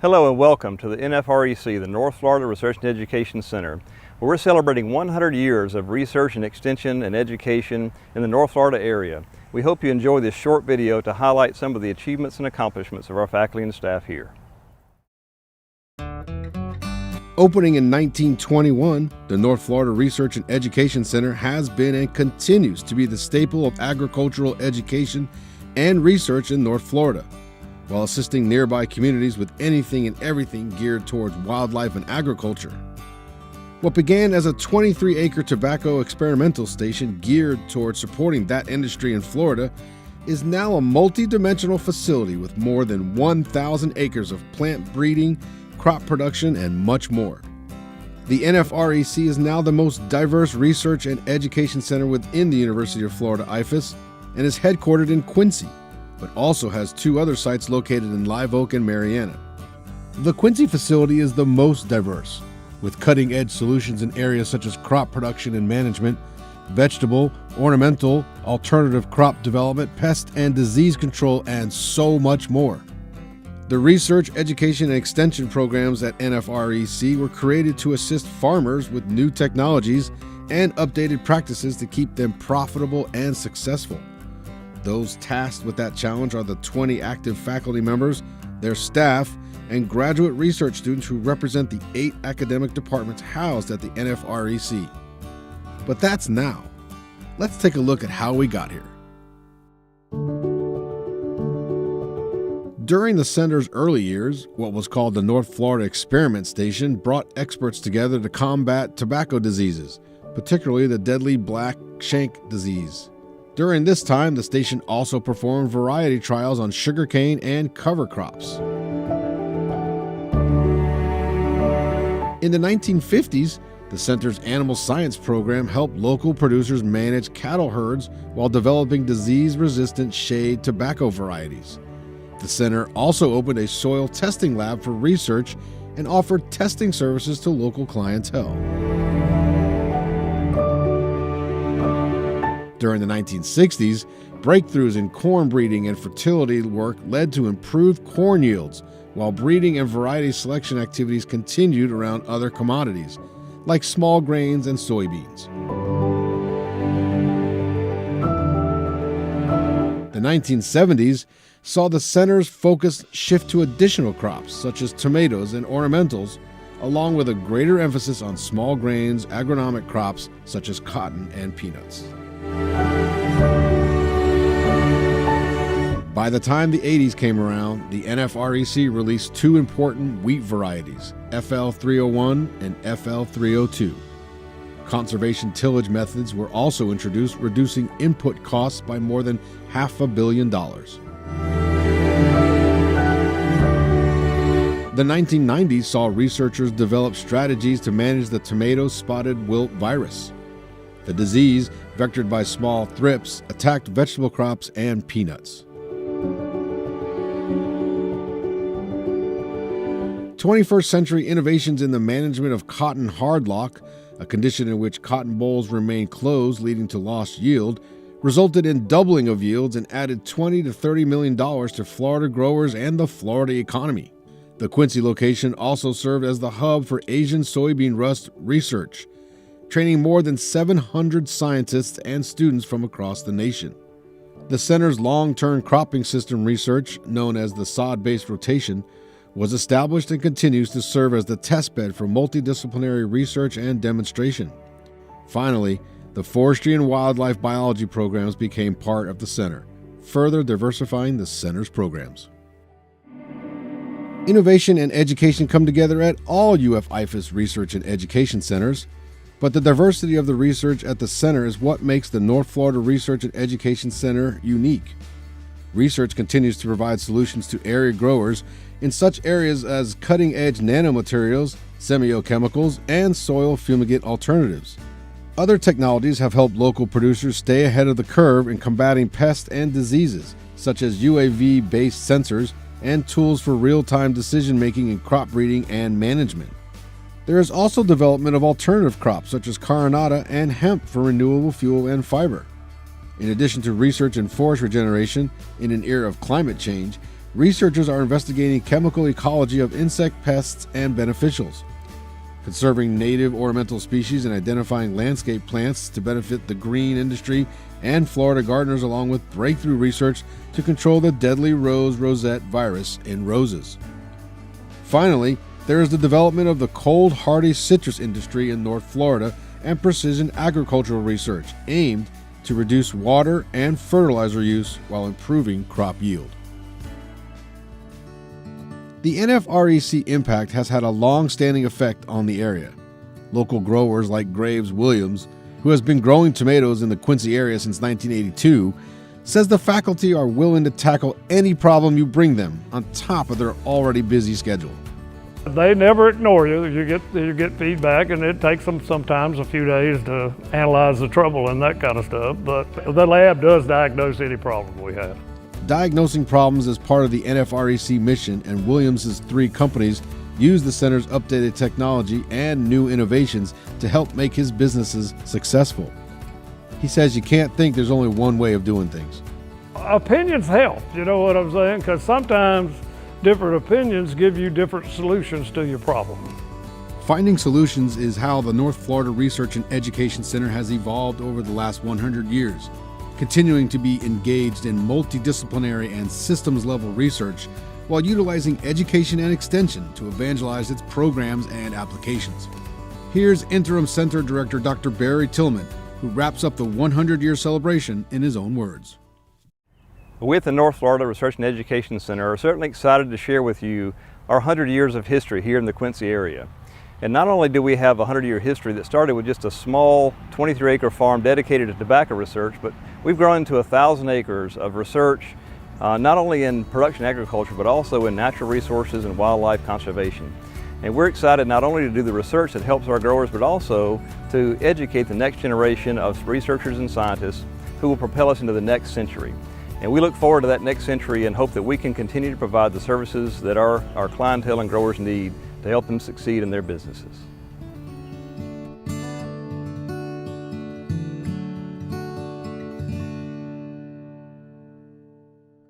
Hello and welcome to the NFREC, the North Florida Research and Education Center, where we're celebrating 100 years of research and extension and education in the North Florida area. We hope you enjoy this short video to highlight some of the achievements and accomplishments of our faculty and staff here. Opening in 1921, the North Florida Research and Education Center has been and continues to be the staple of agricultural education and research in North Florida, while assisting nearby communities with anything and everything geared towards wildlife and agriculture. What began as a 23-acre tobacco experimental station geared towards supporting that industry in Florida is now a multi-dimensional facility with more than 1,000 acres of plant breeding, crop production, and much more. The NFREC is now the most diverse research and education center within the University of Florida IFAS and is headquartered in Quincy, but also has two other sites located in Live Oak and Marianna. The Quincy facility is the most diverse, with cutting-edge solutions in areas such as crop production and management, vegetable, ornamental, alternative crop development, pest and disease control, and so much more. The research, education, and extension programs at NFREC were created to assist farmers with new technologies and updated practices to keep them profitable and successful. Those tasked with that challenge are the 20 active faculty members, their staff, and graduate research students who represent the 8 academic departments housed at the NFREC. But that's now. Let's take a look at how we got here. During the center's early years, what was called the North Florida Experiment Station brought experts together to combat tobacco diseases, particularly the deadly black shank disease. During this time, the station also performed variety trials on sugarcane and cover crops. In the 1950s, the center's animal science program helped local producers manage cattle herds while developing disease-resistant shade tobacco varieties. The center also opened a soil testing lab for research and offered testing services to local clientele. During the 1960s, breakthroughs in corn breeding and fertility work led to improved corn yields, while breeding and variety selection activities continued around other commodities, like small grains and soybeans. The 1970s saw the center's focus shift to additional crops, such as tomatoes and ornamentals, along with a greater emphasis on small grains, agronomic crops, such as cotton and peanuts. By the time the 80s came around, the NFREC released 2 important wheat varieties, FL301 and FL302. Conservation tillage methods were also introduced, reducing input costs by more than $500 million. The 1990s saw researchers develop strategies to manage the tomato spotted wilt virus. The disease, vectored by small thrips, attacked vegetable crops and peanuts. 21st century innovations in the management of cotton hardlock, a condition in which cotton bolls remain closed leading to lost yield, resulted in doubling of yields and added $20 to $30 million to Florida growers and the Florida economy. The Quincy location also served as the hub for Asian soybean rust research, training more than 700 scientists and students from across the nation. The center's long-term cropping system research, known as the sod-based rotation, was established and continues to serve as the testbed for multidisciplinary research and demonstration. Finally, the forestry and wildlife biology programs became part of the center, further diversifying the center's programs. Innovation and education come together at all UF IFAS research and education centers, but the diversity of the research at the center is what makes the North Florida Research and Education Center unique. Research continues to provide solutions to area growers in such areas as cutting-edge nanomaterials, semiochemicals, and soil fumigant alternatives. Other technologies have helped local producers stay ahead of the curve in combating pests and diseases, such as UAV-based sensors and tools for real-time decision-making in crop breeding and management. There is also development of alternative crops such as carinata and hemp for renewable fuel and fiber. In addition to research in forest regeneration in an era of climate change, researchers are investigating chemical ecology of insect pests and beneficials, conserving native ornamental species and identifying landscape plants to benefit the green industry and Florida gardeners, along with breakthrough research to control the deadly rose rosette virus in roses. Finally, there is the development of the cold hardy citrus industry in North Florida and precision agricultural research aimed to reduce water and fertilizer use while improving crop yield. The NFREC impact has had a long-standing effect on the area. Local growers like Graves Williams, who has been growing tomatoes in the Quincy area since 1982, says the faculty are willing to tackle any problem you bring them on top of their already busy schedule. They never ignore you. You get feedback, and it takes them sometimes a few days to analyze the trouble and that kind of stuff, but the lab does diagnose any problem we have. Diagnosing problems is part of the NFREC mission, and Williams' 3 companies use the center's updated technology and new innovations to help make his businesses successful. He says you can't think there's only one way of doing things. Opinions help, you know what I'm saying? Because sometimes different opinions give you different solutions to your problem. Finding solutions is how the North Florida Research and Education Center has evolved over the last 100 years, continuing to be engaged in multidisciplinary and systems-level research while utilizing education and extension to evangelize its programs and applications. Here's Interim Center Director Dr. Barry Tillman, who wraps up the 100-year celebration in his own words. We at the North Florida Research and Education Center are certainly excited to share with you our 100 years of history here in the Quincy area. And not only do we have a 100-year history that started with just a small 23-acre farm dedicated to tobacco research, but we've grown into 1,000 acres of research, not only in production agriculture, but also in natural resources and wildlife conservation. And we're excited not only to do the research that helps our growers, but also to educate the next generation of researchers and scientists who will propel us into the next century. And we look forward to that next century and hope that we can continue to provide the services that our clientele and growers need to help them succeed in their businesses.